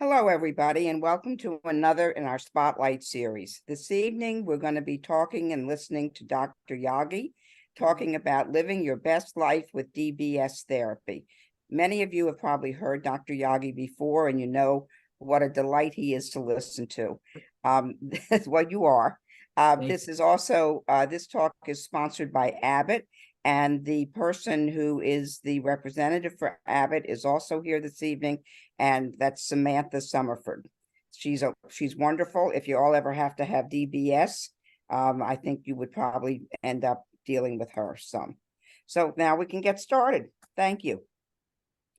Hello, everybody, and welcome to another in our Spotlight series. This evening, we're going to be talking and listening to Dr. Yagi, talking about living your best life with DBS therapy. Many of you have probably heard Dr. Yagi before, and you know what a delight he is to listen to. That's what you are. This talk is sponsored by Abbott, and the person who is the representative for Abbott is also here this evening, and that's Samantha Summerford. She's wonderful. If you all ever have to have DBS, I think you would probably end up dealing with her some. So now we can get started. Thank you.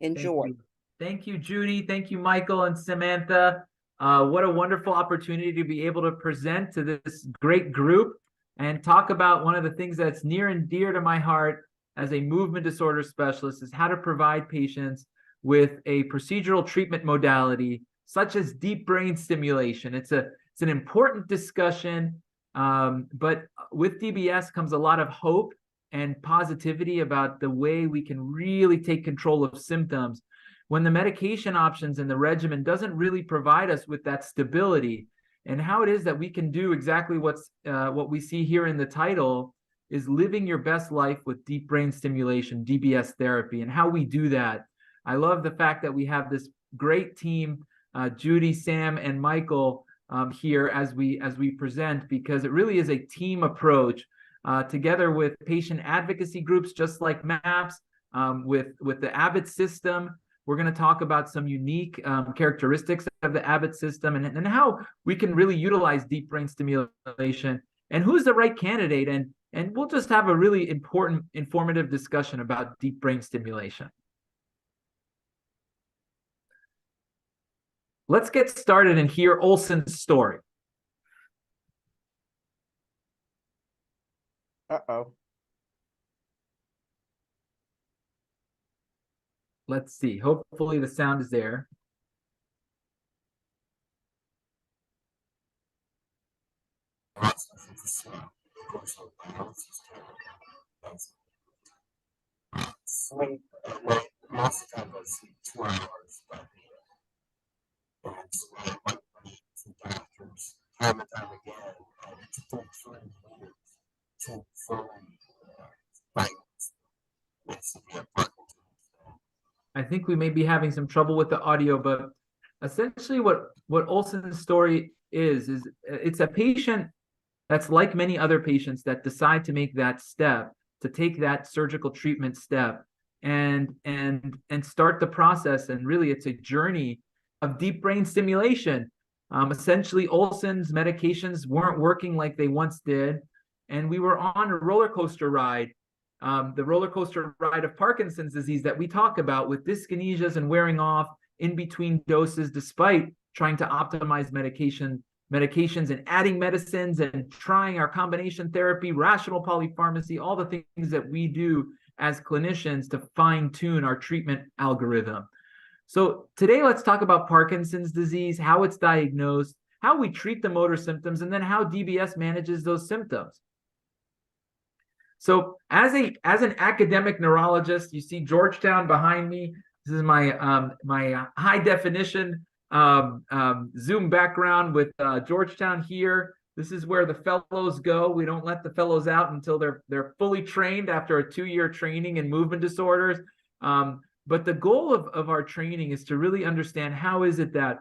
Enjoy. Thank you, Judy. Thank you, Michael and Samantha. What a wonderful opportunity to be able to present to this great group and talk about one of the things that's near and dear to my heart as a movement disorder specialist is how to provide patients with a procedural treatment modality such as deep brain stimulation. It's an important discussion, but with DBS comes a lot of hope and positivity about the way we can really take control of symptoms when the medication options and the regimen doesn't really provide us with that stability, and how it is that we can do exactly what we see here in the title is living your best life with deep brain stimulation, DBS therapy, and how we do that. I love the fact that we have this great team, Judy, Sam, and Michael here as we present, because it really is a team approach together with patient advocacy groups just like MAPS, with the Abbott system. We're going to talk about some unique characteristics of the Abbott system and how we can really utilize deep brain stimulation and who's the right candidate. And we'll just have a really important, informative discussion about deep brain stimulation. Let's get started and hear Olson's story. Uh-oh. Let's see. Hopefully the sound is there. Sleep, most of them sleep 2 hours, but and I went to doctors time and time again, and it took 3 years to fully diagnose with severe Parkinson's. I think we may be having some trouble with the audio, but essentially what Olson's story is it's a patient that's like many other patients that decide to make that step, to take that surgical treatment step and start the process. And really it's a journey of deep brain stimulation. Essentially Olson's medications weren't working like they once did, and we were on a roller coaster ride. The roller coaster ride of Parkinson's disease that we talk about, with dyskinesias and wearing off in between doses, despite trying to optimize medications and adding medicines and trying our combination therapy, rational polypharmacy, all the things that we do as clinicians to fine-tune our treatment algorithm. So today, let's talk about Parkinson's disease, how it's diagnosed, how we treat the motor symptoms, and then how DBS manages those symptoms. So as an academic neurologist, you see Georgetown behind me. This is my my high definition Zoom background with Georgetown here. This is where the fellows go. We don't let the fellows out until they're fully trained after a 2-year training in movement disorders. But the goal of our training is to really understand how is it that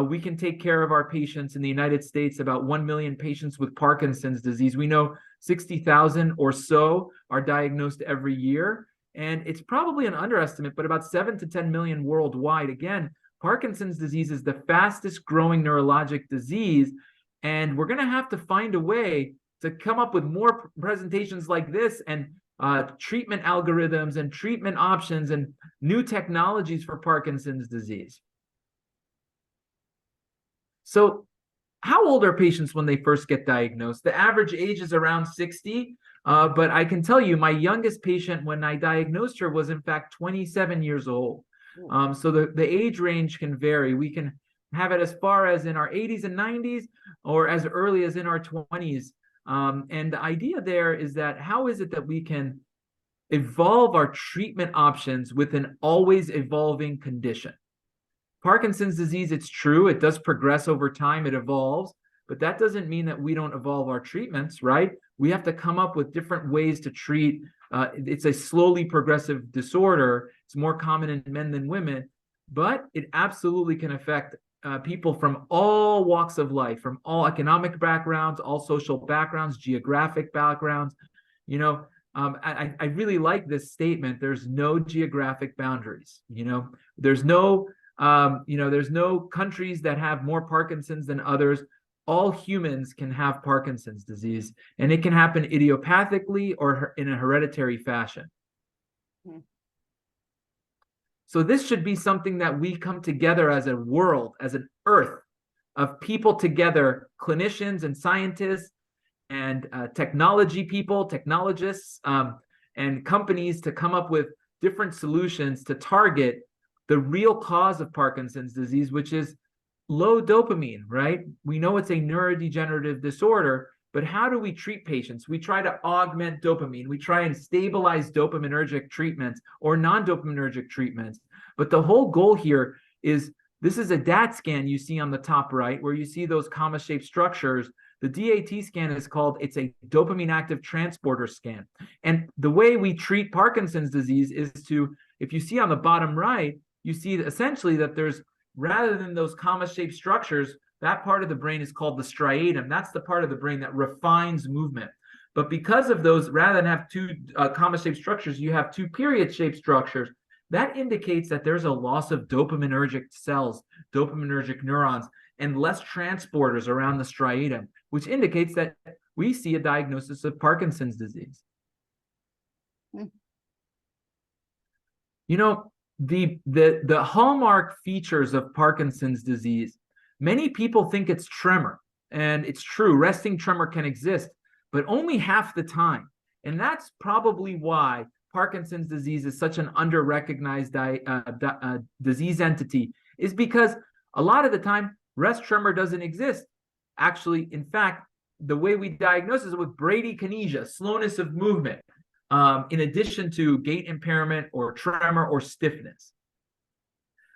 we can take care of our patients in the United States, about 1 million patients with Parkinson's disease. We know 60,000 or so are diagnosed every year, and it's probably an underestimate, but about 7 to 10 million worldwide. Again, Parkinson's disease is the fastest growing neurologic disease, and we're going to have to find a way to come up with more presentations like this and treatment algorithms and treatment options and new technologies for Parkinson's disease. So how old are patients when they first get diagnosed? The average age is around 60, but I can tell you my youngest patient when I diagnosed her was in fact 27 years old. So the age range can vary. We can have it as far as in our 80s and 90s or as early as in our 20s. And the idea there is that how is it that we can evolve our treatment options with an always evolving condition? Parkinson's disease, it's true, it does progress over time, it evolves, but that doesn't mean that we don't evolve our treatments, right? We have to come up with different ways to treat. It's a slowly progressive disorder. It's more common in men than women, but it absolutely can affect people from all walks of life, from all economic backgrounds, all social backgrounds, geographic backgrounds. You know, I really like this statement. There's no geographic boundaries. You know, there's no there's no countries that have more Parkinson's than others. All humans can have Parkinson's disease, and it can happen idiopathically or in a hereditary fashion. Hmm. So this should be something that we come together as a world, as an earth of people together, clinicians and scientists and technology people, technologists, and companies to come up with different solutions to target the real cause of Parkinson's disease, which is low dopamine, right? We know it's a neurodegenerative disorder, but how do we treat patients? We try to augment dopamine. We try and stabilize dopaminergic treatments or non-dopaminergic treatments. But the whole goal here is, this is a DAT scan you see on the top right, where you see those comma-shaped structures. The DAT scan is called, it's a dopamine active transporter scan. And the way we treat Parkinson's disease is to, if you see on the bottom right, you see essentially that there's, rather than those comma-shaped structures, that part of the brain is called the striatum. That's the part of the brain that refines movement. But because of those, rather than have two comma-shaped structures, you have two period-shaped structures. That indicates that there's a loss of dopaminergic cells, dopaminergic neurons, and less transporters around the striatum, which indicates that we see a diagnosis of Parkinson's disease. You know, the hallmark features of Parkinson's disease, many people think it's tremor, and it's true, resting tremor can exist, but only half the time. And that's probably why Parkinson's disease is such an under-recognized disease entity, is because a lot of the time, rest tremor doesn't exist. Actually, in fact, the way we diagnose is with bradykinesia, slowness of movement, in addition to gait impairment or tremor or stiffness.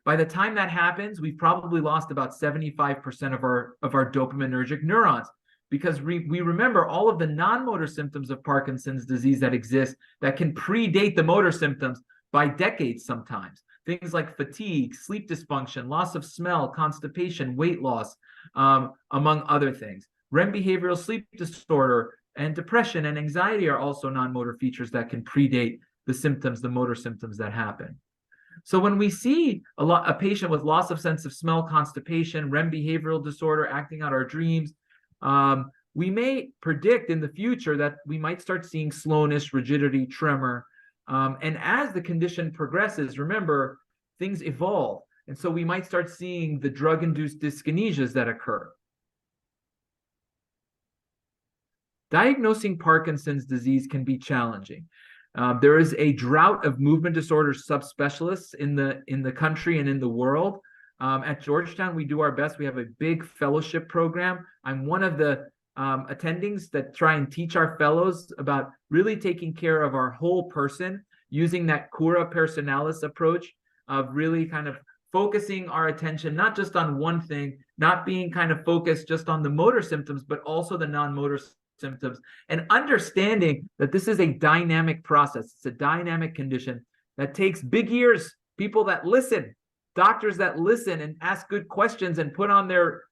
By the time that happens, we've probably lost about 75% of our dopaminergic neurons, because we remember all of the non-motor symptoms of Parkinson's disease that exist that can predate the motor symptoms by decades sometimes. Things like fatigue, sleep dysfunction, loss of smell, constipation, weight loss, among other things. REM behavioral sleep disorder and depression and anxiety are also non-motor features that can predate the symptoms, the motor symptoms that happen. So when we see a patient with loss of sense of smell, constipation, REM behavioral disorder, acting out our dreams, we may predict in the future that we might start seeing slowness, rigidity, tremor. And as the condition progresses, remember, things evolve. And so we might start seeing the drug-induced dyskinesias that occur. Diagnosing Parkinson's disease can be challenging. There is a drought of movement disorder subspecialists in the country and in the world. At Georgetown, we do our best. We have a big fellowship program. I'm one of the attendings that try and teach our fellows about really taking care of our whole person, using that cura personalis approach of really kind of focusing our attention not just on one thing, not being kind of focused just on the motor symptoms, but also the non-motor symptoms, and understanding that this is a dynamic process. It's a dynamic condition that takes big ears, people that listen, doctors that listen and ask good questions and put on their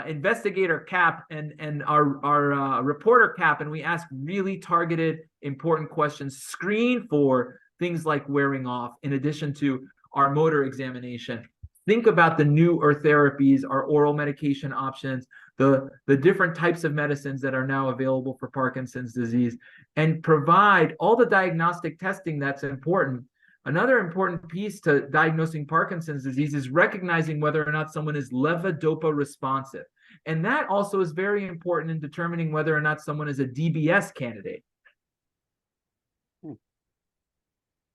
investigator cap and our reporter cap, and we ask really targeted, important questions, screen for things like wearing off, in addition to our motor examination. Think about the newer therapies, our oral medication options, the different types of medicines that are now available for Parkinson's disease, and provide all the diagnostic testing that's important. Another important piece to diagnosing Parkinson's disease is recognizing whether or not someone is levodopa responsive. And that also is very important in determining whether or not someone is a DBS candidate.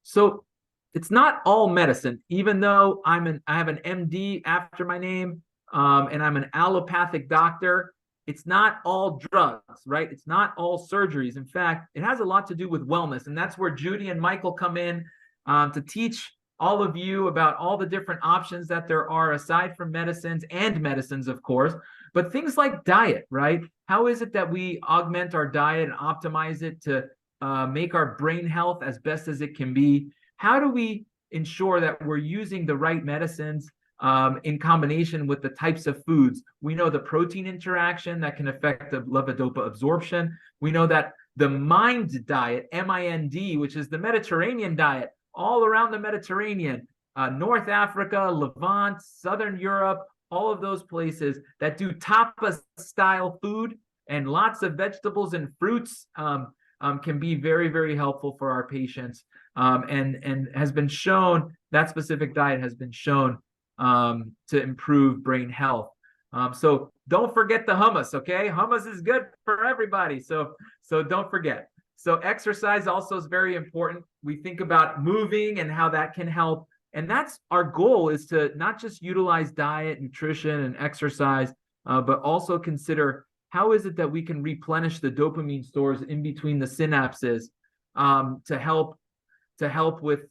So it's not all medicine, even though I have an MD after my name, and I'm an allopathic doctor. It's not all drugs, right? It's not all surgeries. In fact, it has a lot to do with wellness. And that's where Judy and Michael come in to teach all of you about all the different options that there are aside from medicines, of course, but things like diet, right? How is it that we augment our diet and optimize it to make our brain health as best as it can be? How do we ensure that we're using the right medicines in combination with the types of foods? We know the protein interaction that can affect the levodopa absorption. We know that the MIND diet, MIND, which is the Mediterranean diet, all around the Mediterranean, North Africa, Levant, Southern Europe, all of those places that do tapas-style food and lots of vegetables and fruits can be very, very helpful for our patients, and has been shown, that specific diet has been shown to improve brain health. So don't forget the hummus, okay? Hummus is good for everybody, so don't forget. So exercise also is very important. We think about moving and how that can help. And that's our goal, is to not just utilize diet, nutrition, and exercise, but also consider how is it that we can replenish the dopamine stores in between the synapses to help with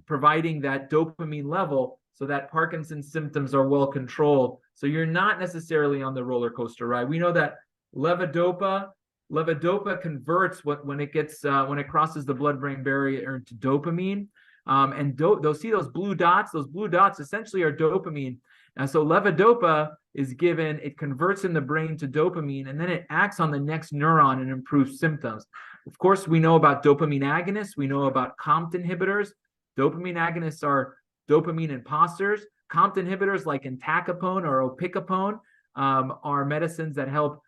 providing that dopamine level so that Parkinson's symptoms are well controlled. So you're not necessarily on the roller coaster ride. We know that levodopa converts when it crosses the blood-brain barrier into dopamine. And they'll see those blue dots. Those blue dots essentially are dopamine. And so levodopa is given, it converts in the brain to dopamine, and then it acts on the next neuron and improves symptoms. Of course, we know about dopamine agonists. We know about COMT inhibitors. Dopamine agonists are dopamine imposters. COMT inhibitors like entacapone or opicapone are medicines that help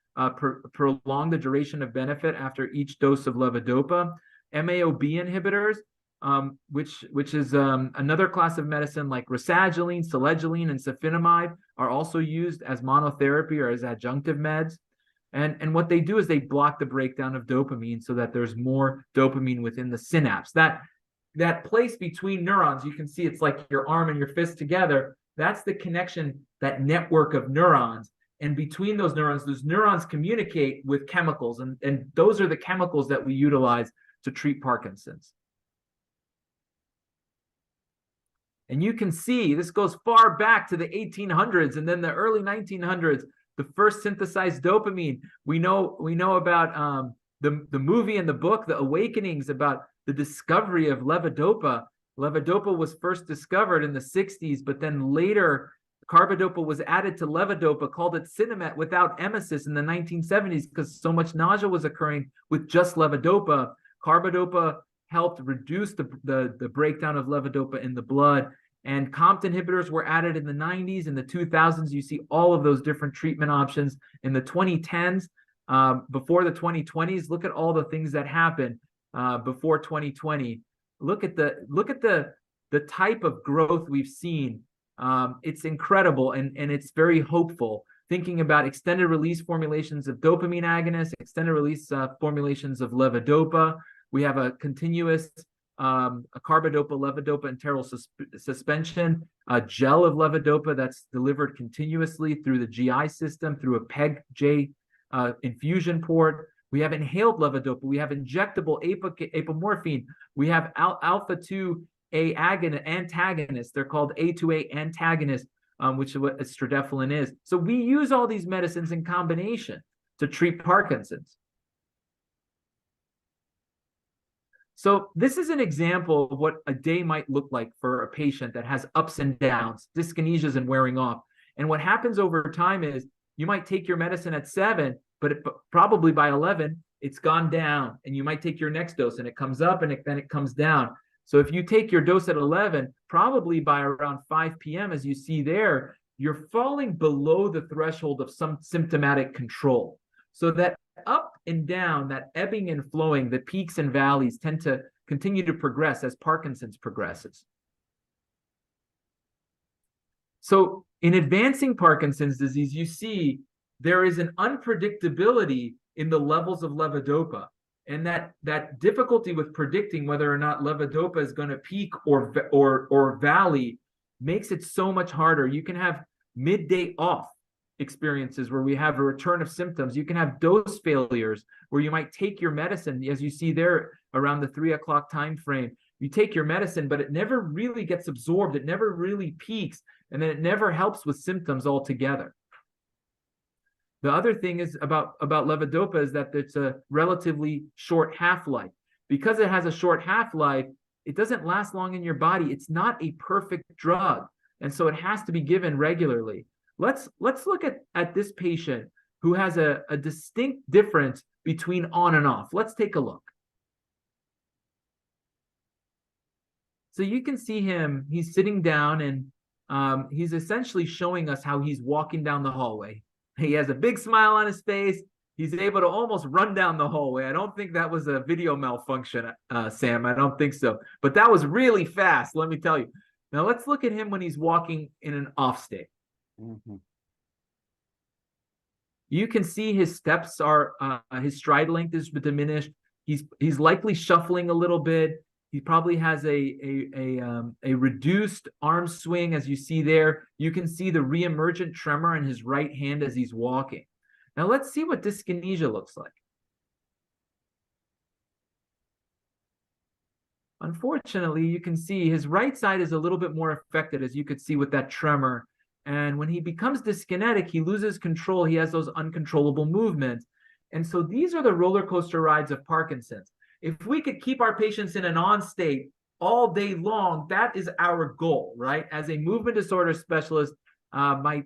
prolong the duration of benefit after each dose of levodopa. MAOB inhibitors, which is another class of medicine like rasagiline, selegiline, and safinamide, are also used as monotherapy or as adjunctive meds. And what they do is they block the breakdown of dopamine so that there's more dopamine within the synapse. That place between neurons, you can see it's like your arm and your fist together. That's the connection, that network of neurons. And between those neurons communicate with chemicals. And those are the chemicals that we utilize to treat Parkinson's. And you can see this goes far back to the 1800s and then the early 1900s, the first synthesized dopamine. We know about the movie and the book, The Awakenings, about the discovery of levodopa. Levodopa was first discovered in the 60s, but then later carbidopa was added to levodopa, called it Cinemet without emesis in the 1970s because so much nausea was occurring with just levodopa. Carbidopa helped reduce the breakdown of levodopa in the blood. And COMT inhibitors were added in the 90s. In the 2000s, you see all of those different treatment options. In the 2010s, before the 2020s, look at all the things that happened before 2020. Look at the type of growth we've seen. It's incredible, and it's very hopeful. Thinking about extended release formulations of dopamine agonists, extended release formulations of levodopa. We have a continuous a carbidopa, levodopa, and enteral suspension, a gel of levodopa that's delivered continuously through the GI system through a PEG-J infusion port. We have inhaled levodopa. We have injectable apomorphine. We have alpha-2A antagonists. They're called A2A antagonists, which is what stradefilin is. So we use all these medicines in combination to treat Parkinson's. So this is an example of what a day might look like for a patient that has ups and downs, dyskinesias and wearing off. And what happens over time is you might take your medicine at 7, but probably by 11, it's gone down. And you might take your next dose and it comes up and then it comes down. So if you take your dose at 11, probably by around 5 p.m., as you see there, you're falling below the threshold of some symptomatic control. So that up and down, that ebbing and flowing, the peaks and valleys tend to continue to progress as Parkinson's progresses. So in advancing Parkinson's disease, you see there is an unpredictability in the levels of levodopa. And that difficulty with predicting whether or not levodopa is going to peak or valley makes it so much harder. You can have midday off experiences where we have a return of symptoms. You can have dose failures where you might take your medicine, as you see there around the 3 o'clock time frame, you take your medicine, but it never really gets absorbed. It never really peaks, and then it never helps with symptoms altogether. The other thing is about levodopa is that it's a relatively short half-life. Because it has a short half-life, it doesn't last long in your body. It's not a perfect drug, and so it has to be given regularly. Let's look at this patient who has a distinct difference between on and off. Let's take a look. So you can see him, he's sitting down, and he's essentially showing us how he's walking down the hallway. He has a big smile on his face. He's able to almost run down the hallway. I don't think that was a video malfunction, Sam. I don't think so. But that was really fast, let me tell you. Now let's look at him when he's walking in an off state. Mm-hmm. You can see his steps are, his stride length is diminished. He's likely shuffling a little bit. He probably has a reduced arm swing, as you see there. You can see the reemergent tremor in his right hand as he's walking. Now let's see what dyskinesia looks like. Unfortunately, you can see his right side is a little bit more affected, as you could see with that tremor. And when he becomes dyskinetic, he loses control. He has those uncontrollable movements. And so these are the roller coaster rides of Parkinson's. If we could keep our patients in an on state all day long, that is our goal, right? As a movement disorder specialist, my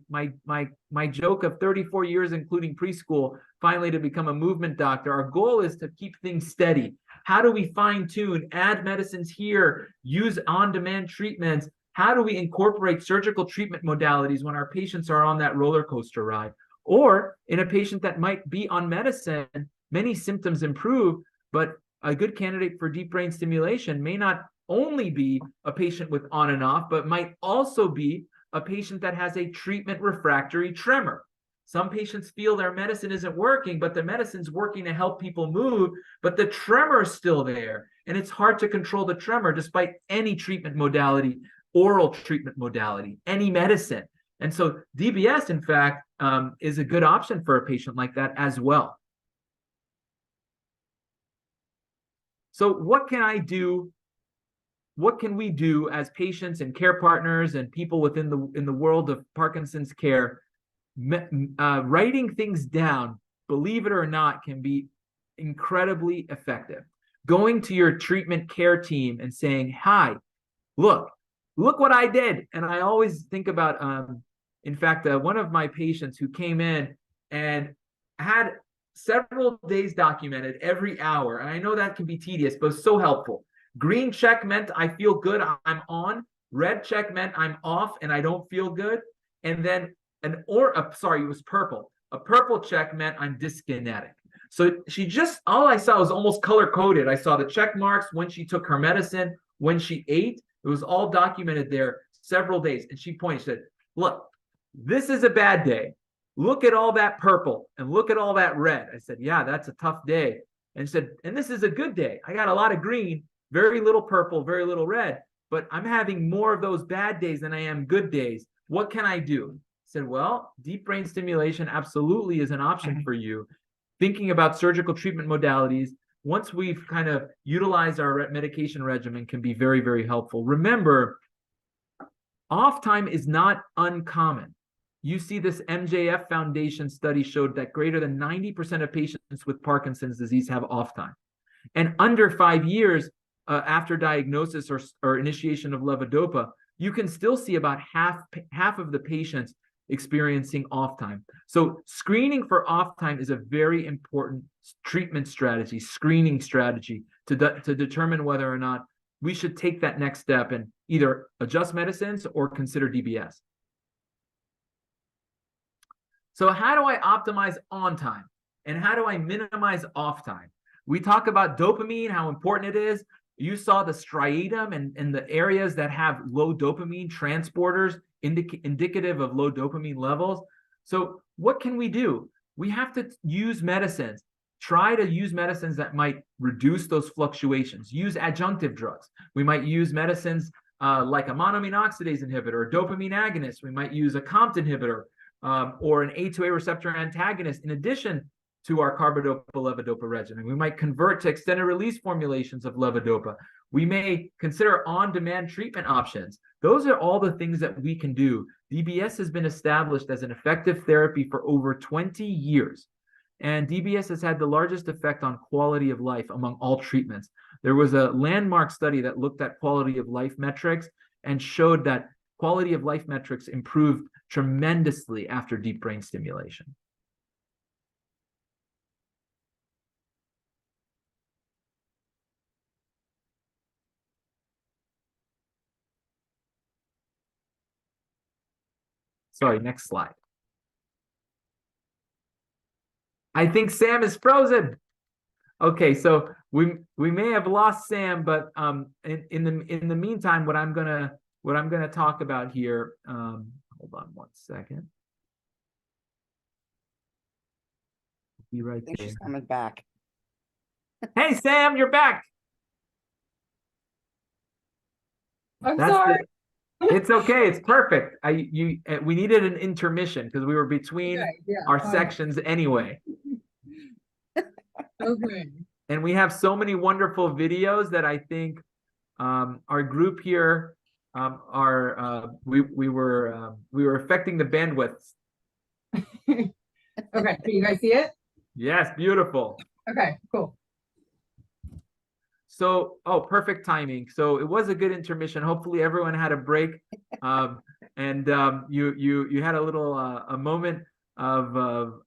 joke of 34 years, including preschool, finally to become a movement doctor, our goal is to keep things steady. How do we fine tune, add medicines here, use on-demand treatments? How do we incorporate surgical treatment modalities when our patients are on that roller coaster ride? Or in a patient that might be on medicine, many symptoms improve, but a good candidate for deep brain stimulation may not only be a patient with on and off, but might also be a patient that has a treatment refractory tremor. Some patients feel their medicine isn't working, but the medicine's working to help people move, but the tremor is still there. And it's hard to control the tremor despite any treatment modality, oral treatment modality, any medicine. And so DBS, in fact, is a good option for a patient like that as well. So what can I do? What can we do as patients and care partners and people within the world of Parkinson's care? Writing things down, believe it or not, can be incredibly effective. Going to your treatment care team and saying, "Hi, look what I did." And I always think about, in fact, one of my patients who came in and had several days documented every hour. And I know that can be tedious, but it's so helpful. Green check meant I feel good, I'm on. Red check meant I'm off and I don't feel good. And then it was purple. A purple check meant I'm dyskinetic. So all I saw was almost color coded. I saw the check marks when she took her medicine, when she ate. It was all documented there several days. And she pointed, she said, "Look, this is a bad day. Look at all that purple and look at all that red." I said, "Yeah, that's a tough day." And she said, "And this is a good day. I got a lot of green, very little purple, very little red, but I'm having more of those bad days than I am good days. What can I do?" I said, "Well, deep brain stimulation absolutely is an option for you. Thinking about surgical treatment modalities, once we've kind of utilized our medication regimen, can be very, very helpful." Remember, off time is not uncommon. You see, this MJF Foundation study showed that greater than 90% of patients with Parkinson's disease have off time. And under 5 years after diagnosis or initiation of levodopa, you can still see about half of the patients experiencing off time. So screening for off time is a very important treatment strategy, screening strategy to determine whether or not we should take that next step and either adjust medicines or consider DBS. So how do I optimize on time? And how do I minimize off time? We talk about dopamine, how important it is. You saw the striatum and the areas that have low dopamine transporters indicative of low dopamine levels. So what can we do? We have to use medicines. Try to use medicines that might reduce those fluctuations. Use adjunctive drugs. We might use medicines like a monoamine oxidase inhibitor, a dopamine agonist. We might use a COMT inhibitor. Or an A2A receptor antagonist in addition to our carbidopa levodopa regimen. We might convert to extended release formulations of levodopa. We may consider on-demand treatment options. Those are all the things that we can do. DBS has been established as an effective therapy for over 20 years. And DBS has had the largest effect on quality of life among all treatments. There was a landmark study that looked at quality of life metrics and showed that quality of life metrics improved tremendously after deep brain stimulation. Sorry, next slide. I think Sam is frozen. Okay, so we may have lost Sam, but in the meantime, what I'm gonna talk about here. Hold on one second. Be right I think there. she's coming back. Hey Sam, you're back. I'm sorry. It's okay. It's perfect. We needed an intermission because we were between Okay, yeah, our fine. sections anyway. Okay. And we have so many wonderful videos that I think our group here we were affecting the bandwidth. Okay, can you guys see it? Yes, beautiful. Okay, cool. So, perfect timing. So it was a good intermission. Hopefully everyone had a break, and you had a little a moment of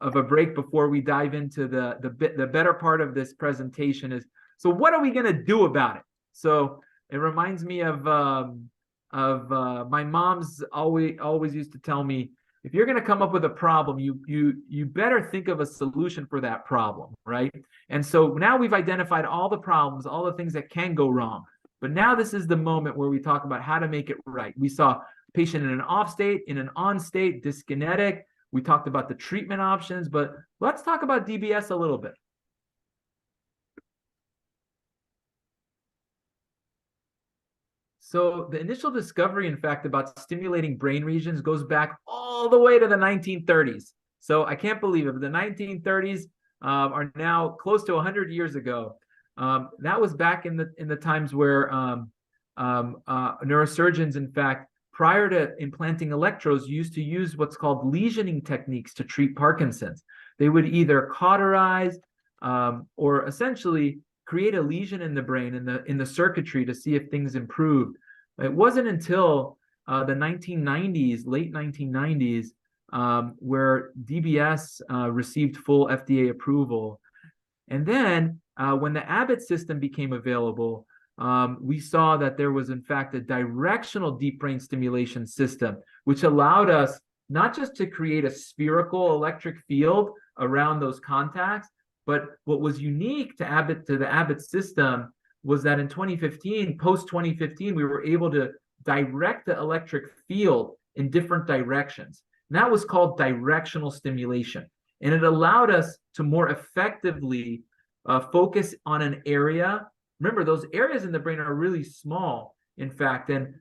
a break before we dive into the better part of this presentation. Is so what are we going to do about it? So it reminds me of my mom's always used to tell me, if you're going to come up with a problem, you better think of a solution for that problem, right? And so now we've identified all the problems, all the things that can go wrong. But now this is the moment where we talk about how to make it right. We saw patient in an off state, in an on state, dyskinetic. We talked about the treatment options, but let's talk about DBS a little bit. So the initial discovery, in fact, about stimulating brain regions goes back all the way to the 1930s. So I can't believe it. The 1930s are now close to 100 years ago. That was back in the times where neurosurgeons, in fact, prior to implanting electrodes, used to use what's called lesioning techniques to treat Parkinson's. They would either cauterize or essentially create a lesion in the brain, in the circuitry, to see if things improved. It wasn't until the 1990s, late 1990s, where DBS received full FDA approval. And then when the Abbott system became available, we saw that there was, in fact, a directional deep brain stimulation system, which allowed us not just to create a spherical electric field around those contacts, but what was unique to the Abbott system was that in 2015, post 2015, we were able to direct the electric field in different directions. And that was called directional stimulation. And it allowed us to more effectively focus on an area. Remember, those areas in the brain are really small, in fact, and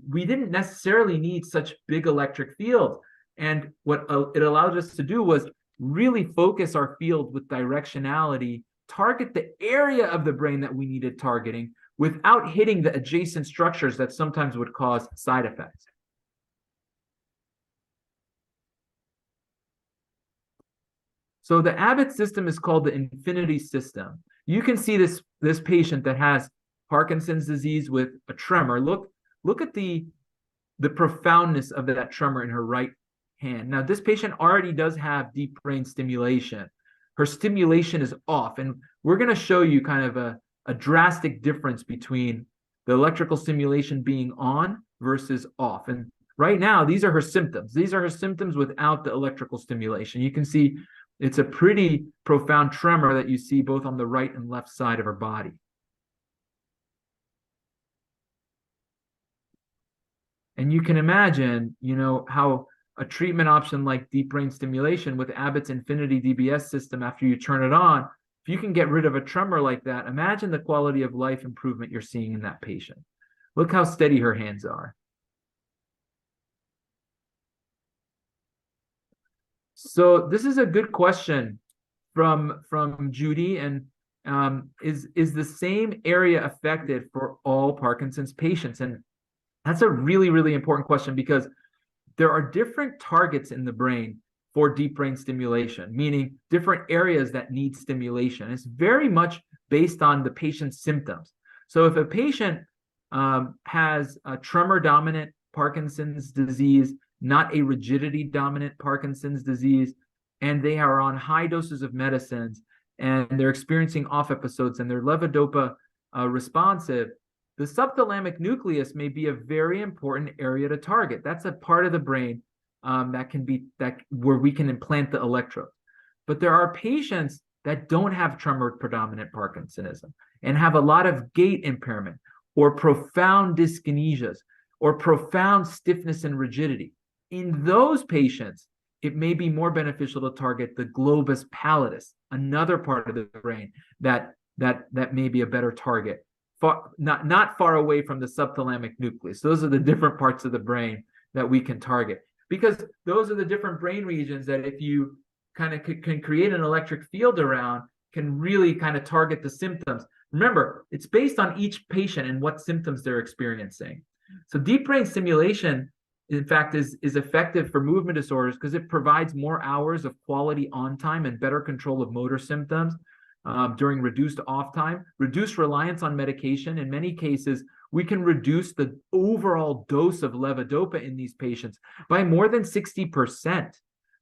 we didn't necessarily need such big electric fields. And what it allowed us to do was really focus our field with directionality, target the area of the brain that we needed targeting without hitting the adjacent structures that sometimes would cause side effects. So the Abbott system is called the Infinity system. You can see this patient that has Parkinson's disease with a tremor. Look at the profoundness of that tremor in her right hand. Now, this patient already does have deep brain stimulation. Her stimulation is off, and we're going to show you kind of a drastic difference between the electrical stimulation being on versus off. And right now, these are her symptoms. These are her symptoms without the electrical stimulation. You can see it's a pretty profound tremor that you see both on the right and left side of her body. And you can imagine, how a treatment option like deep brain stimulation with Abbott's Infinity DBS system, after you turn it on, if you can get rid of a tremor like that, imagine the quality of life improvement you're seeing in that patient. Look how steady her hands are. So this is a good question from Judy, and is the same area affected for all Parkinson's patients? And that's a really, really important question, because there are different targets in the brain for deep brain stimulation, meaning different areas that need stimulation. It's very much based on the patient's symptoms. So if a patient has a tremor-dominant Parkinson's disease, not a rigidity-dominant Parkinson's disease, and they are on high doses of medicines, and they're experiencing off episodes, and they're levodopa responsive, the subthalamic nucleus may be a very important area to target. That's a part of the brain where we can implant the electrode. But there are patients that don't have tremor predominant Parkinsonism and have a lot of gait impairment or profound dyskinesias or profound stiffness and rigidity. In those patients, it may be more beneficial to target the globus pallidus, another part of the brain that may be a better target, not far away from the subthalamic nucleus. Those are the different parts of the brain that we can target, because those are the different brain regions that, if you kind of can create an electric field around, can really kind of target the symptoms. Remember, it's based on each patient and what symptoms they're experiencing. So deep brain stimulation, in fact, is effective for movement disorders because it provides more hours of quality on time and better control of motor symptoms during reduced off time, reduced reliance on medication. In many cases, we can reduce the overall dose of levodopa in these patients by more than 60%.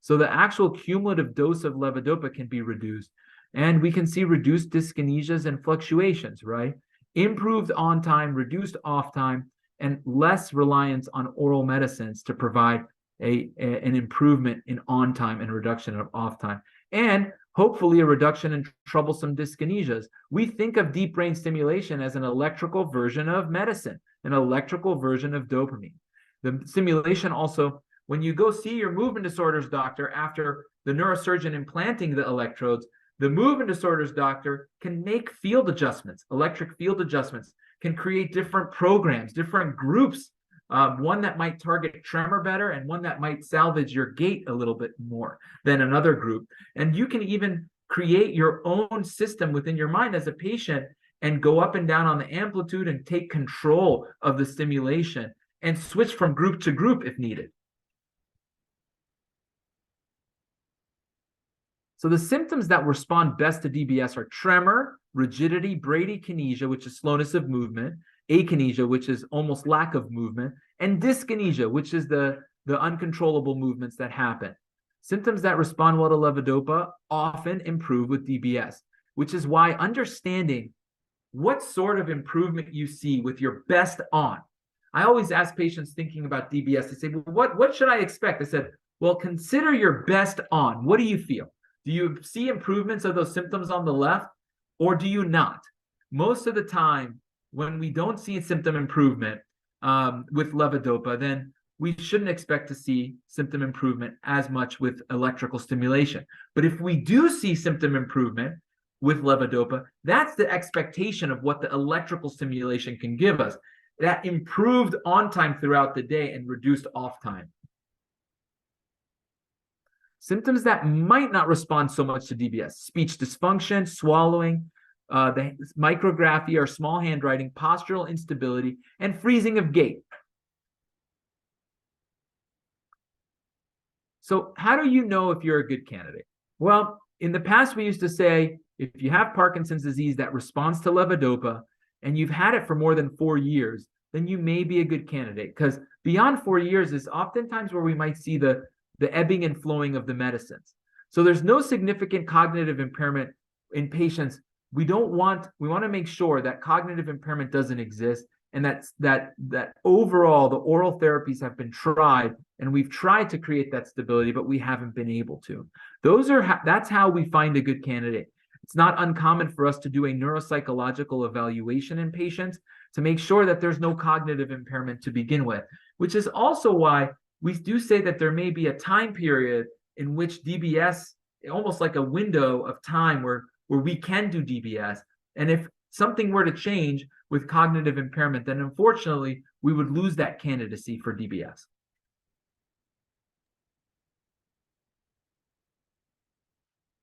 So the actual cumulative dose of levodopa can be reduced, and we can see reduced dyskinesias and fluctuations, right? Improved on time, reduced off time, and less reliance on oral medicines to provide an improvement in on time and reduction of off time, and hopefully a reduction in troublesome dyskinesias. We think of deep brain stimulation as an electrical version of medicine, an electrical version of dopamine. The stimulation also, when you go see your movement disorders doctor after the neurosurgeon implanting the electrodes, the movement disorders doctor can make field adjustments, electric field adjustments, can create different programs, different groups, one that might target tremor better and one that might salvage your gait a little bit more than another group. And you can even create your own system within your mind as a patient and go up and down on the amplitude and take control of the stimulation and switch from group to group if needed. So the symptoms that respond best to DBS are tremor, rigidity, bradykinesia, which is slowness of movement, akinesia, which is almost lack of movement, and dyskinesia, which is the uncontrollable movements that happen. Symptoms that respond well to levodopa often improve with DBS, which is why understanding what sort of improvement you see with your best on. I always ask patients thinking about DBS, they say, well, what should I expect? I said, well, consider your best on. What do you feel? Do you see improvements of those symptoms on the left, or do you not? Most of the time, when we don't see a symptom improvement with levodopa, then we shouldn't expect to see symptom improvement as much with electrical stimulation. But if we do see symptom improvement with levodopa, that's the expectation of what the electrical stimulation can give us. That improved on time throughout the day and reduced off time. Symptoms that might not respond so much to DBS: speech dysfunction, swallowing, the micrography or small handwriting, postural instability, and freezing of gait. So how do you know if you're a good candidate? Well, in the past, we used to say, if you have Parkinson's disease that responds to levodopa and you've had it for more than 4 years, then you may be a good candidate, because beyond 4 years is oftentimes where we might see the ebbing and flowing of the medicines. So there's no significant cognitive impairment in patients. We want to make sure that cognitive impairment doesn't exist, and that overall the oral therapies have been tried, and we've tried to create that stability, but we haven't been able to. That's how we find a good candidate. It's not uncommon for us to do a neuropsychological evaluation in patients to make sure that there's no cognitive impairment to begin with, which is also why we do say that there may be a time period in which DBS, almost like a window of time where we can do DBS. And if something were to change with cognitive impairment, then unfortunately, we would lose that candidacy for DBS.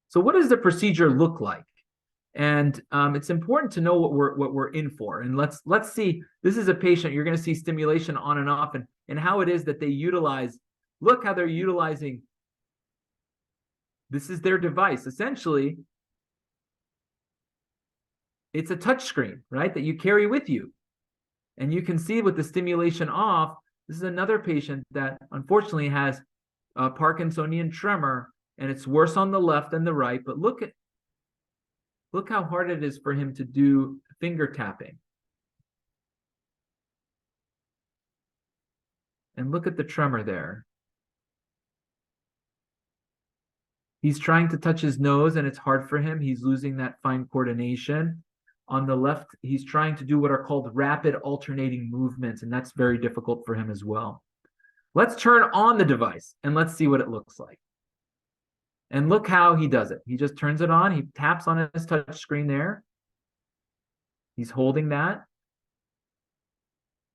So what does the procedure look like? And it's important to know what we're in for. And let's see. This is a patient. You're going to see stimulation on and off, and how it is that they utilize. Look how they're utilizing. This is their device. Essentially, it's a touch screen, right, that you carry with you. And you can see with the stimulation off, this is another patient that unfortunately has a Parkinsonian tremor, and it's worse on the left than the right. But look how hard it is for him to do finger tapping. And look at the tremor there. He's trying to touch his nose, and it's hard for him. He's losing that fine coordination. On the left, he's trying to do what are called rapid alternating movements, and that's very difficult for him as well. Let's turn on the device, and let's see what it looks like. And look how he does it. He just turns it on. He taps on his touch screen there. He's holding that.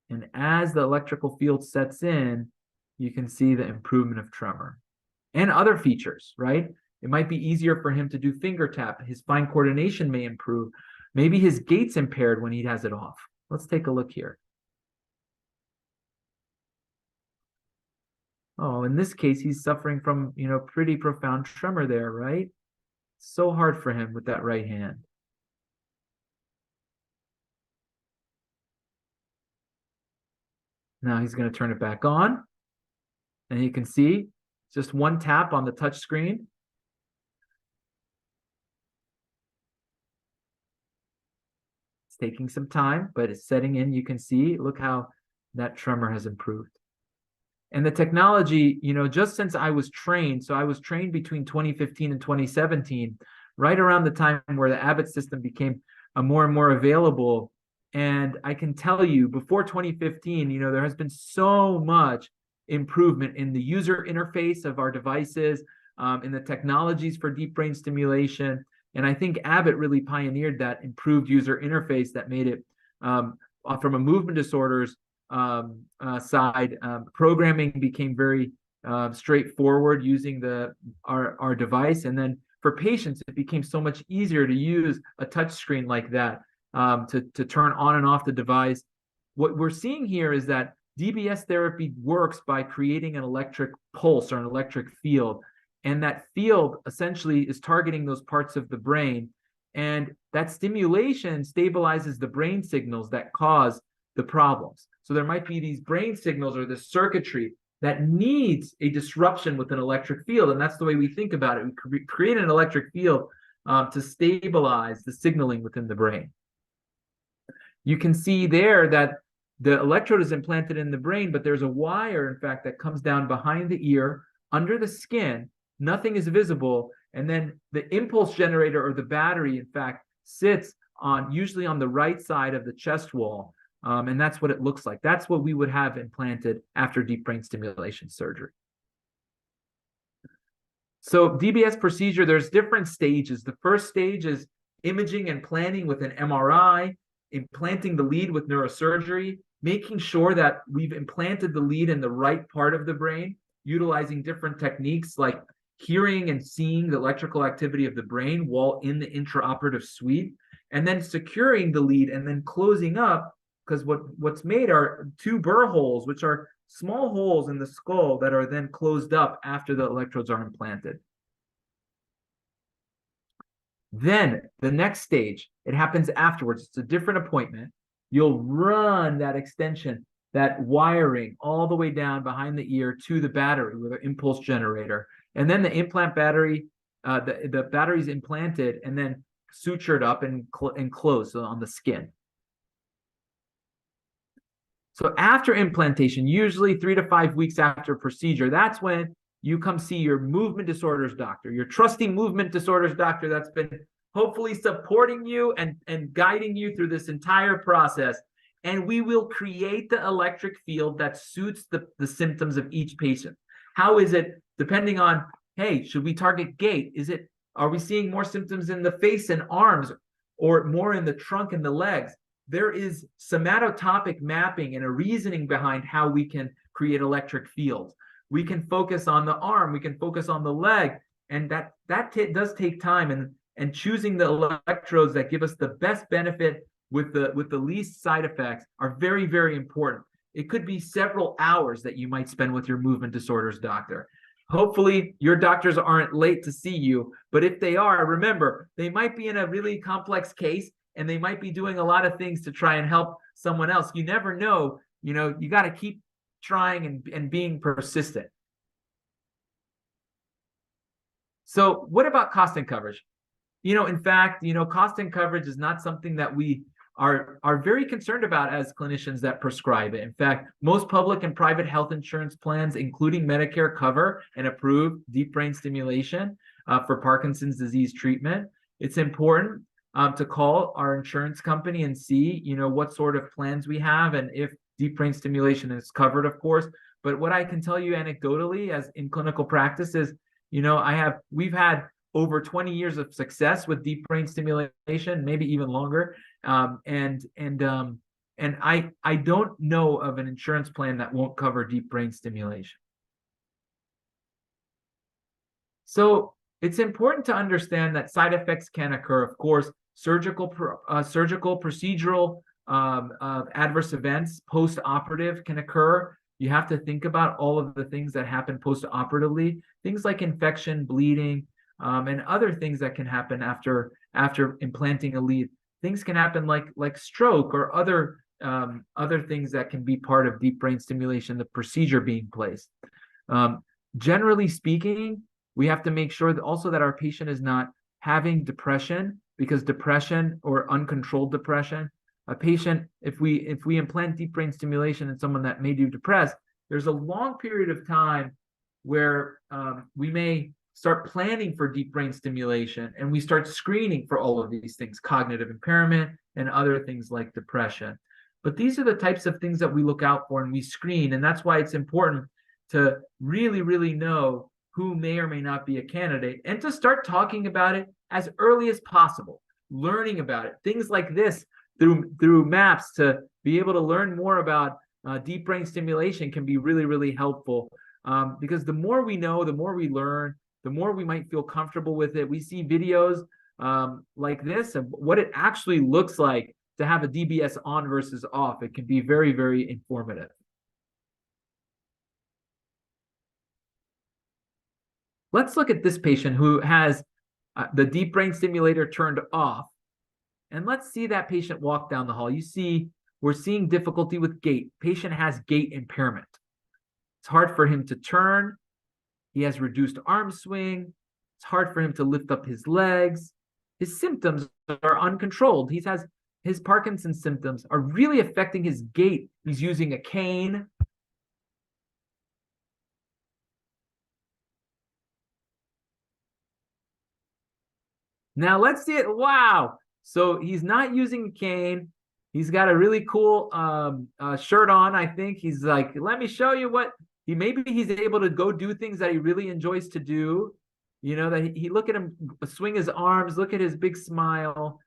And as the electrical field sets in, you can see the improvement of tremor. And other features, right? It might be easier for him to do finger tap. His fine coordination may improve. Maybe his gait's impaired when he has it off. Let's take a look here. Oh, in this case, he's suffering from, pretty profound tremor there, right? So hard for him with that right hand. Now he's going to turn it back on. And you can see just one tap on the touch screen. It's taking some time, but it's setting in. You can see, look how that tremor has improved. And the technology, just since I was trained, so I was trained between 2015 and 2017, right around the time where the Abbott system became more and more available. And I can tell you, before 2015, there has been so much improvement in the user interface of our devices, in the technologies for deep brain stimulation. And I think Abbott really pioneered that improved user interface that made it, from a movement disorders side, programming became very straightforward using our device. And then for patients, it became so much easier to use a touch screen like that to turn on and off the device. What we're seeing here is that DBS therapy works by creating an electric pulse or an electric field. And that field essentially is targeting those parts of the brain. And that stimulation stabilizes the brain signals that cause the problems. So there might be these brain signals or the circuitry that needs a disruption with an electric field. And that's the way we think about it. We create an electric field to stabilize the signaling within the brain. You can see there that the electrode is implanted in the brain, but there's a wire, in fact, that comes down behind the ear, under the skin. Nothing is visible. And then the impulse generator or the battery, in fact, sits usually on the right side of the chest wall. And that's what it looks like. That's what we would have implanted after deep brain stimulation surgery. So DBS procedure, there's different stages. The first stage is imaging and planning with an MRI, implanting the lead with neurosurgery, making sure that we've implanted the lead in the right part of the brain, utilizing different techniques like hearing and seeing the electrical activity of the brain while in the intraoperative suite, and then securing the lead and then closing up, because what's made are two burr holes, which are small holes in the skull that are then closed up after the electrodes are implanted. Then the next stage, it happens afterwards. It's a different appointment. You'll run that extension, that wiring all the way down behind the ear to the battery with an impulse generator. And then the implant battery, the battery's implanted and then sutured up and closed on the skin. So after implantation, usually 3 to 5 weeks after procedure, that's when you come see your movement disorders doctor, your trusty movement disorders doctor that's been hopefully supporting you and guiding you through this entire process. And we will create the electric field that suits the symptoms of each patient. How is it, depending on, hey, should we target gait? Are we seeing more symptoms in the face and arms or more in the trunk and the legs? There is somatotopic mapping and a reasoning behind how we can create electric fields. We can focus on the arm, we can focus on the leg, and that does take time. and choosing the electrodes that give us the best benefit with the least side effects are very, very important. It could be several hours that you might spend with your movement disorders doctor. Hopefully your doctors aren't late to see you, but if they are, remember, they might be in a really complex case and they might be doing a lot of things to try and help someone else. You never know, you got to keep trying and being persistent. So what about cost and coverage? In fact, cost and coverage is not something that we are very concerned about as clinicians that prescribe it. In fact, most public and private health insurance plans, including Medicare, cover and approve deep brain stimulation for Parkinson's disease treatment. It's important to call our insurance company and see, what sort of plans we have and if deep brain stimulation is covered, of course. But what I can tell you anecdotally, as in clinical practice, is, we've had over 20 years of success with deep brain stimulation, maybe even longer. And I don't know of an insurance plan that won't cover deep brain stimulation. So it's important to understand that side effects can occur. Of course, surgical procedural adverse events post-operative can occur. You have to think about all of the things that happen post-operatively, things like infection, bleeding, and other things that can happen after implanting a lead. Things can happen like stroke or other things that can be part of deep brain stimulation, the procedure being placed. Generally speaking, we have to make sure that also that our patient is not having depression, because depression or uncontrolled depression, a patient, if we implant deep brain stimulation in someone that may be depressed, there's a long period of time where we may start planning for deep brain stimulation and we start screening for all of these things, cognitive impairment and other things like depression. But these are the types of things that we look out for and we screen. And that's why it's important to really, really know who may or may not be a candidate and to start talking about it as early as possible, learning about it. Things like this through maps to be able to learn more about deep brain stimulation can be really, really helpful because the more we know, the more we learn, the more we might feel comfortable with it. We see videos like this of what it actually looks like to have a DBS on versus off. It can be very, very informative. Let's look at this patient who has the deep brain stimulator turned off. And let's see that patient walk down the hall. You see, we're seeing difficulty with gait. Patient has gait impairment. It's hard for him to turn. He has reduced arm swing. It's hard for him to lift up his legs. His symptoms are uncontrolled. His Parkinson's symptoms are really affecting his gait. He's using a cane. Now let's see it. Wow. So he's not using a cane. He's got a really cool shirt on. I think he's like, let me show you what maybe he's able to go do things that he really enjoys to do. That he look at him swing his arms, look at his big smile,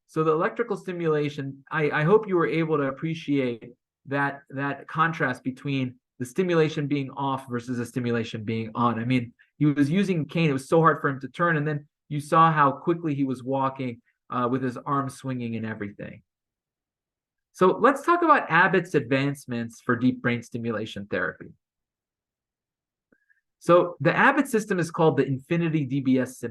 So the electrical stimulation, I hope you were able to appreciate that contrast between the stimulation being off versus the stimulation being on. I mean, he was using a cane. It was so hard for him to turn. And then you saw how quickly he was walking with his arms swinging and everything. So let's talk about Abbott's advancements for deep brain stimulation therapy. So the Abbott system is called the Infinity DBS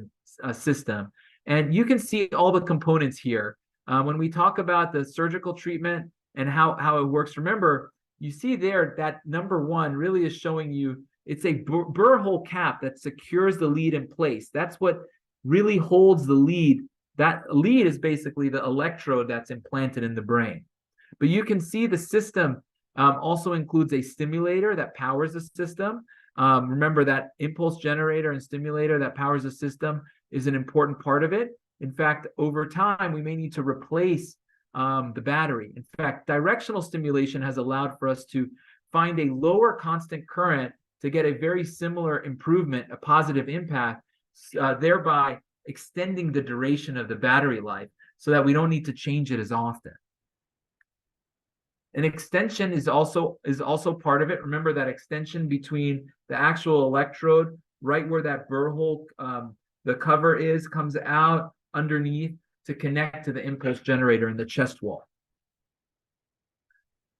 system. And you can see all the components here. When we talk about the surgical treatment and how it works, remember, you see there that number one really is showing you it's a burr hole cap that secures the lead in place. That's what really holds the lead. That lead is basically the electrode that's implanted in the brain. But you can see the system also includes a stimulator that powers the system. Remember that impulse generator and stimulator that powers the system is an important part of it. In fact, over time, we may need to replace the battery. In fact, directional stimulation has allowed for us to find a lower constant current to get a very similar improvement, a positive impact, thereby extending the duration of the battery life so that we don't need to change it as often. An extension is also part of it. Remember that extension between the actual electrode, right where that burr hole the cover comes out underneath to connect to the impulse generator in the chest wall.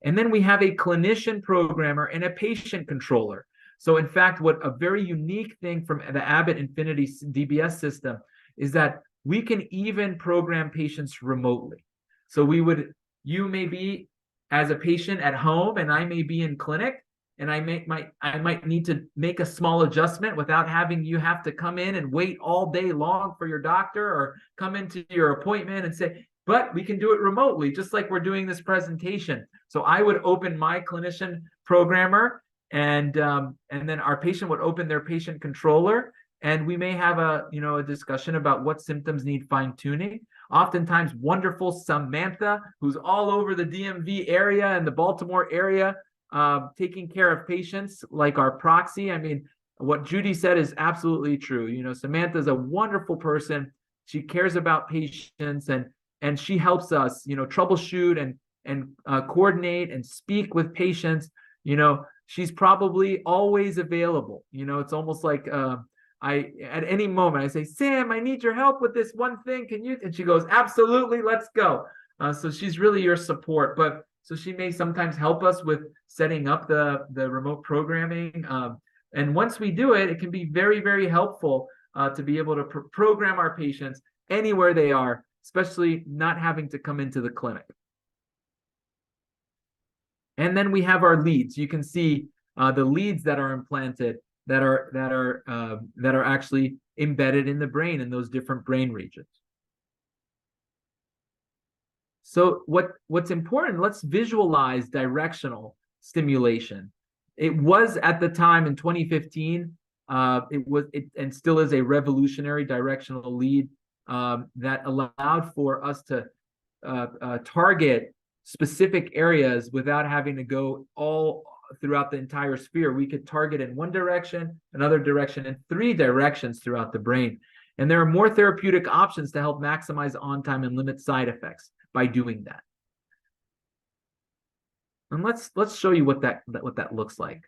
And then we have a clinician programmer and a patient controller. So in fact, what a very unique thing from the Abbott Infinity DBS system is that we can even program patients remotely. So you may be as a patient at home and I may be in clinic, and I might need to make a small adjustment without having you have to come in and wait all day long for your doctor or come into your appointment and say, but we can do it remotely, just like we're doing this presentation. So I would open my clinician programmer, and then our patient would open their patient controller, and we may have a discussion about what symptoms need fine-tuning. Oftentimes, wonderful Samantha, who's all over the DMV area and the Baltimore area, taking care of patients like our proxy. I mean, what Judy said is absolutely true. Samantha's a wonderful person. She cares about patients, and she helps us, troubleshoot and coordinate and speak with patients. She's probably always available. It's almost like at any moment I say, Sam, I need your help with this one thing. Can you? And she goes, absolutely, let's go. So she's really your support. But so she may sometimes help us with setting up the remote programming. And once we do it, it can be very, very helpful to be able to program our patients anywhere they are, especially not having to come into the clinic. And then we have our leads. You can see the leads that are implanted that are actually embedded in the brain in those different brain regions. So what's important, let's visualize directional stimulation. It was at the time in 2015, and still is a revolutionary directional lead that allowed for us to target specific areas without having to go all throughout the entire sphere. We could target in one direction, another direction, and 3 directions throughout the brain. And there are more therapeutic options to help maximize on time and limit side effects by doing that. And let's show you what that looks like.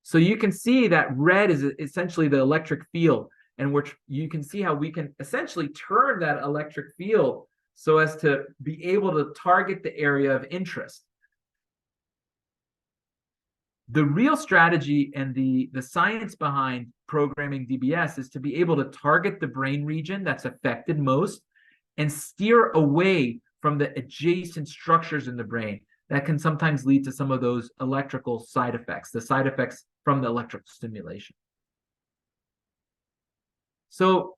So you can see that red is essentially the electric field, and which you can see how we can essentially turn that electric field so as to be able to target the area of interest. The real strategy and the science behind programming DBS is to be able to target the brain region that's affected most and steer away from the adjacent structures in the brain that can sometimes lead to some of those electrical side effects, the side effects from the electrical stimulation. So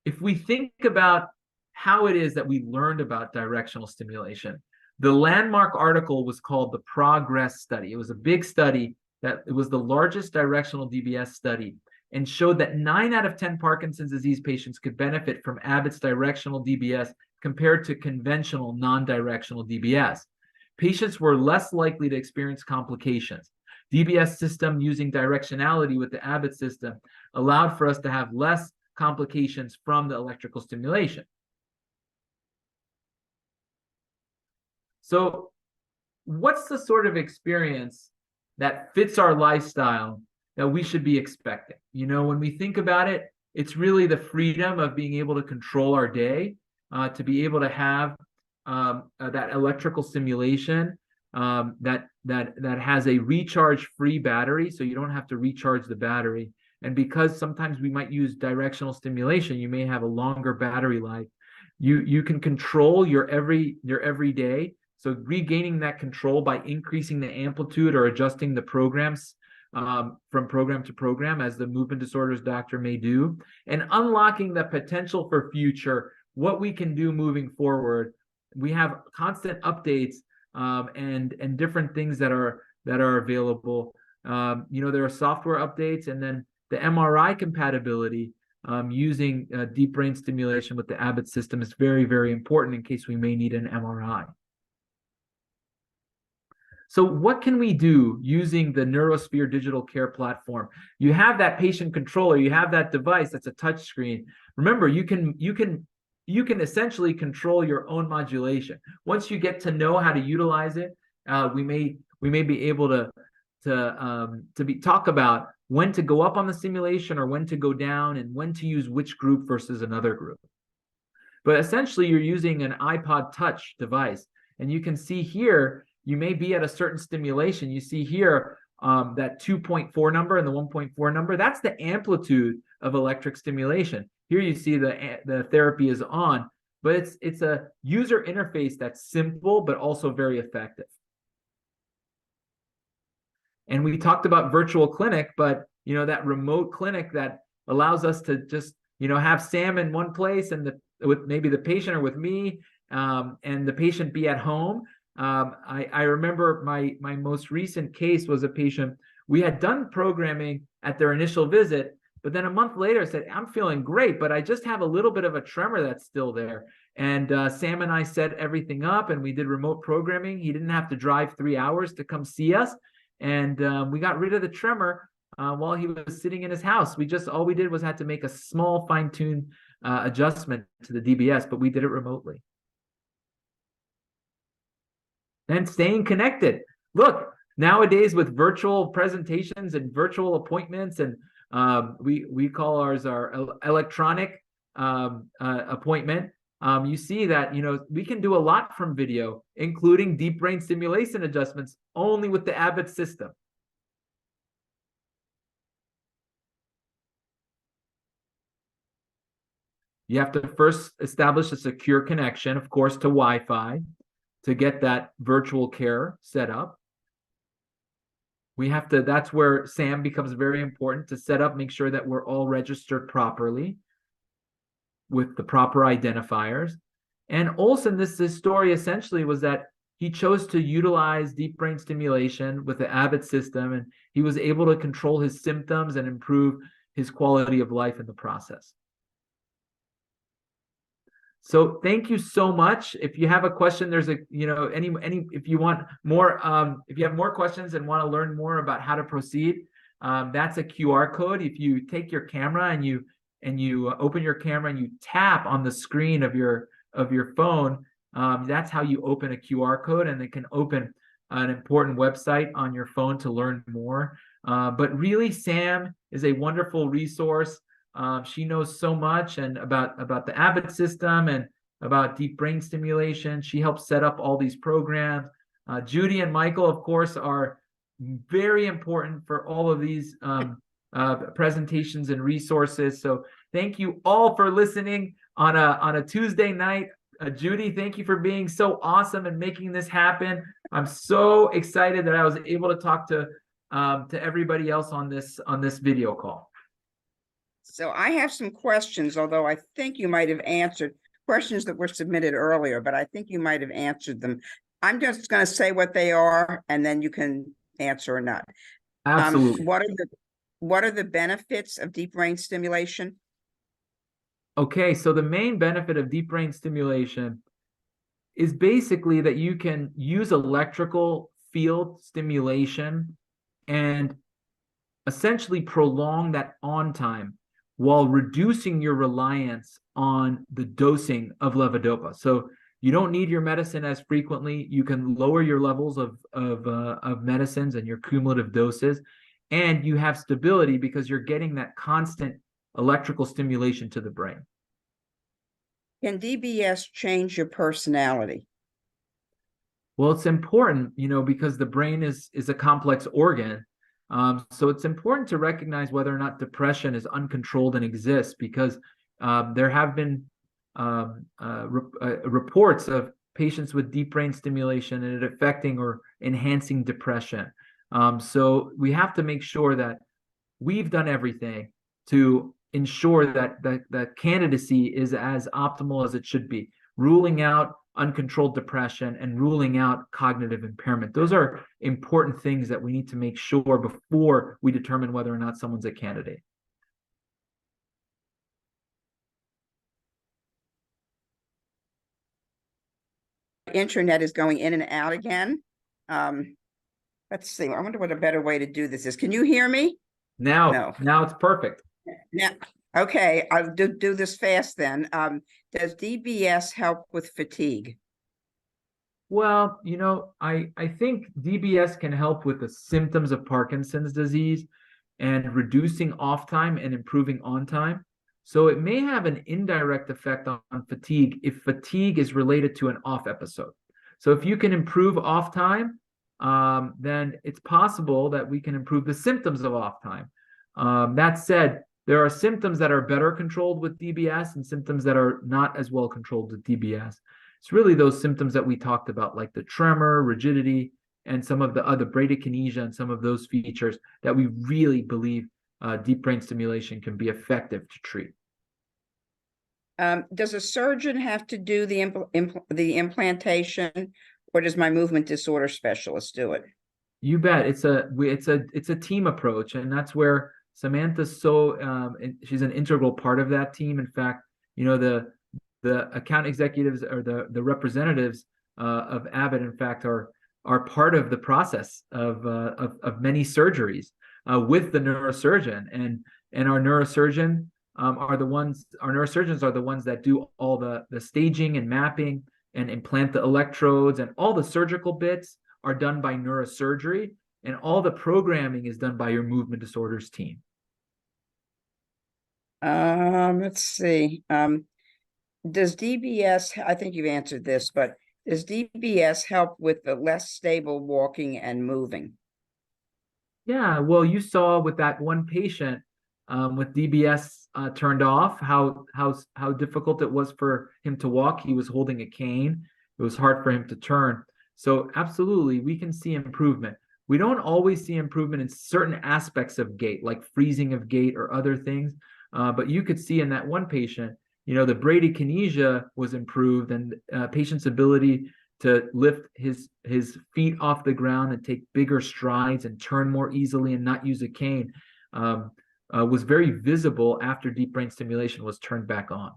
if we think about how it is that we learned about directional stimulation, the landmark article was called the Progress Study. It was a big study it was the largest directional DBS study, and showed that 9 out of 10 Parkinson's disease patients could benefit from Abbott's directional DBS compared to conventional non-directional DBS. Patients were less likely to experience complications. DBS system using directionality with the Abbott system allowed for us to have less complications from the electrical stimulation. So what's the sort of experience that fits our lifestyle that we should be expecting? When we think about it, it's really the freedom of being able to control our day, to be able to have that electrical stimulation that has a recharge-free battery, so you don't have to recharge the battery. And because sometimes we might use directional stimulation, you may have a longer battery life. You can control your every day. So regaining that control by increasing the amplitude or adjusting the programs from program to program, as the movement disorders doctor may do, and unlocking the potential for future, what we can do moving forward. We have constant updates and different things that are available. There are software updates, and then the MRI compatibility using deep brain stimulation with the Abbott system is very, very important in case we may need an MRI. So what can we do using the Neurosphere digital care platform? You have that patient controller, you have that device that's a touch screen. Remember, you can essentially control your own modulation. Once you get to know how to utilize it, we may be able talk about when to go up on the stimulation or when to go down and when to use which group versus another group. But essentially, you're using an iPod Touch device. And you can see here, you may be at a certain stimulation. You see here that 2.4 number and the 1.4 number. That's the amplitude of electric stimulation. Here you see the therapy is on, but it's a user interface that's simple, but also very effective. And we talked about virtual clinic, but that remote clinic that allows us to just have Sam in one place and with maybe the patient or with me, and the patient be at home. I remember my most recent case was a patient. We had done programming at their initial visit, but then a month later said, I'm feeling great, but I just have a little bit of a tremor that's still there. And Sam and I set everything up and we did remote programming. He didn't have to drive 3 hours to come see us. And we got rid of the tremor while he was sitting in his house. All we did was had to make a small fine-tune adjustment to the DBS, but we did it remotely. And staying connected. Look, nowadays with virtual presentations and virtual appointments, and we call ours our electronic appointment. You see that we can do a lot from video, including deep brain stimulation adjustments, only with the Abbott system. You have to first establish a secure connection, of course, to Wi-Fi to get that virtual care set up. That's where Sam becomes very important to set up, make sure that we're all registered properly with the proper identifiers. And Olson, this story essentially was that he chose to utilize deep brain stimulation with the Abbott system, and he was able to control his symptoms and improve his quality of life in the process. So thank you so much. If you have a question, there's if you want more, if you have more questions and want to learn more about how to proceed, that's a QR code. If you take your camera and you open your camera and you tap on the screen of your phone, that's how you open a QR code, and it can open an important website on your phone to learn more. But really, Sam is a wonderful resource. She knows so much and about the Abbott system and about deep brain stimulation. She helps set up all these programs. Judy and Michael, of course, are very important for all of these presentations and resources. So thank you all for listening on a Tuesday night. Judy, thank you for being so awesome and making this happen. I'm so excited that I was able to talk to everybody else on this video call. So I have some questions, although I think you might have answered questions that were submitted earlier, but I think you might have answered them. I'm just going to say what they are, and then you can answer or not. Absolutely. What are the benefits of deep brain stimulation? Okay, so the main benefit of deep brain stimulation is basically that you can use electrical field stimulation and essentially prolong that on time while reducing your reliance on the dosing of levodopa. So you don't need your medicine as frequently. You can lower your levels of medicines and your cumulative doses, and you have stability because you're getting that constant electrical stimulation to the brain. Can DBS change your personality? Well, it's important, because the brain is a complex organ. So it's important to recognize whether or not depression is uncontrolled and exists, because there have been reports of patients with deep brain stimulation and it affecting or enhancing depression. So we have to make sure that we've done everything to ensure that the candidacy is as optimal as it should be, ruling out uncontrolled depression and ruling out cognitive impairment. Those are important things that we need to make sure before we determine whether or not someone's a candidate. Internet is going in and out again. Let's see. I wonder what a better way to do this is. Can you hear me? Now it's perfect. Now, okay, I'll do this fast then. Does DBS help with fatigue? Well, I think DBS can help with the symptoms of Parkinson's disease and reducing off time and improving on time. So it may have an indirect effect on fatigue if fatigue is related to an off episode. So if you can improve off time, then it's possible that we can improve the symptoms of off time. That said, there are symptoms that are better controlled with DBS and symptoms that are not as well controlled with DBS. It's really those symptoms that we talked about, like the tremor, rigidity, and some of the other bradykinesia and some of those features that we really believe deep brain stimulation can be effective to treat. Does a surgeon have to do the implantation, or does my movement disorder specialist do it? You bet. It's a team approach, and that's where Samantha's she's an integral part of that team. In fact, the account executives or the representatives of Abbott, in fact, are part of the process of many surgeries with the neurosurgeon, and our neurosurgeons are the ones that do all the staging and mapping and implant the electrodes, and all the surgical bits are done by neurosurgery, and all the programming is done by your movement disorders team. Let's see. Does DBS, I think you've answered this, but does DBS help with the less stable walking and moving? Yeah, well, you saw with that one patient with DBS turned off, how difficult it was for him to walk. He was holding a cane. It was hard for him to turn. So absolutely, we can see improvement. We don't always see improvement in certain aspects of gait, like freezing of gait or other things. But you could see in that one patient, the bradykinesia was improved, and patient's ability to lift his feet off the ground and take bigger strides and turn more easily and not use a cane was very visible after deep brain stimulation was turned back on.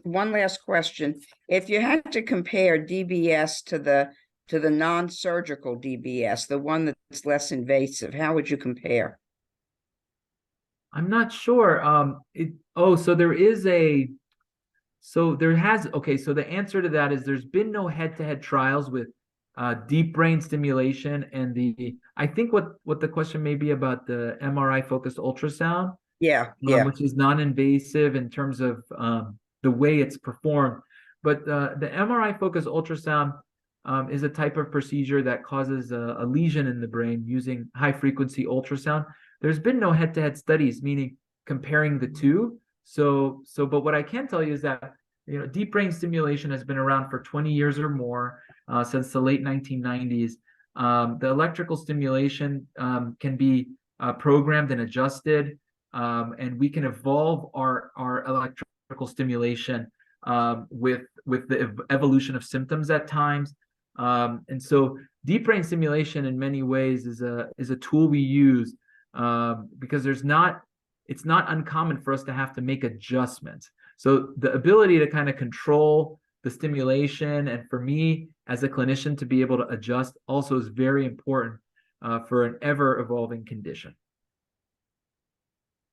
One last question. If you had to compare DBS to the non-surgical DBS, the one that's less invasive, how would you compare? I'm not sure. So the answer to that is there's been no head-to-head trials with deep brain stimulation and I think what the question may be about the MRI focused ultrasound. Yeah. Which is non-invasive in terms of the way it's performed. But the MRI focused ultrasound is a type of procedure that causes a lesion in the brain using high frequency ultrasound. There's been no head-to-head studies, meaning comparing the two. But what I can tell you is that deep brain stimulation has been around for 20 years or more, since the late 1990s. The electrical stimulation can be programmed and adjusted, and we can evolve our electrical stimulation with the evolution of symptoms at times. And so deep brain stimulation in many ways is a tool we use because it's not uncommon for us to have to make adjustments. So the ability to kind of control the stimulation, and for me as a clinician to be able to adjust, also is very important for an ever evolving condition.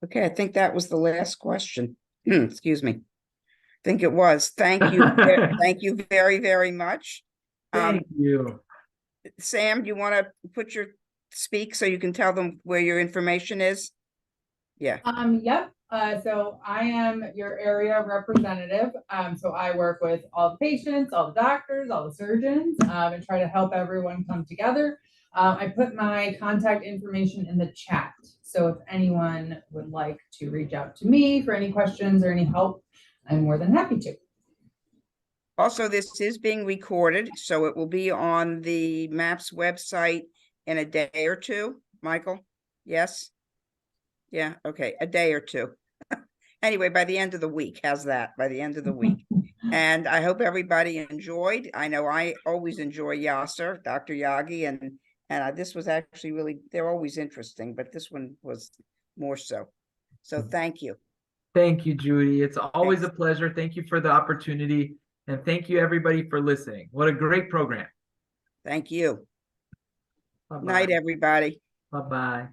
Okay, I think that was the last question. Excuse me. I think it was. Thank you. Thank you very, very much. Thank you. Sam, do you want to speak so you can tell them where your information is? Yeah. Yep. So I am your area representative. So I work with all the patients, all the doctors, all the surgeons, and try to help everyone come together. I put my contact information in the chat. So if anyone would like to reach out to me for any questions or any help, I'm more than happy to. Also, this is being recorded, so it will be on the MAPS website in a day or two. Michael? Yes? Yeah, okay, a day or two. Anyway, by the end of the week. How's that? By the end of the week. And I hope everybody enjoyed. I know I always enjoy Yasar, Dr. Yagi, and this was actually really, they're always interesting, but this one was more so. So thank you. Thank you, Judy. It's always a pleasure. Thank you for the opportunity. And thank you, everybody, for listening. What a great program. Thank you. Bye-bye. Night, everybody. Bye-bye.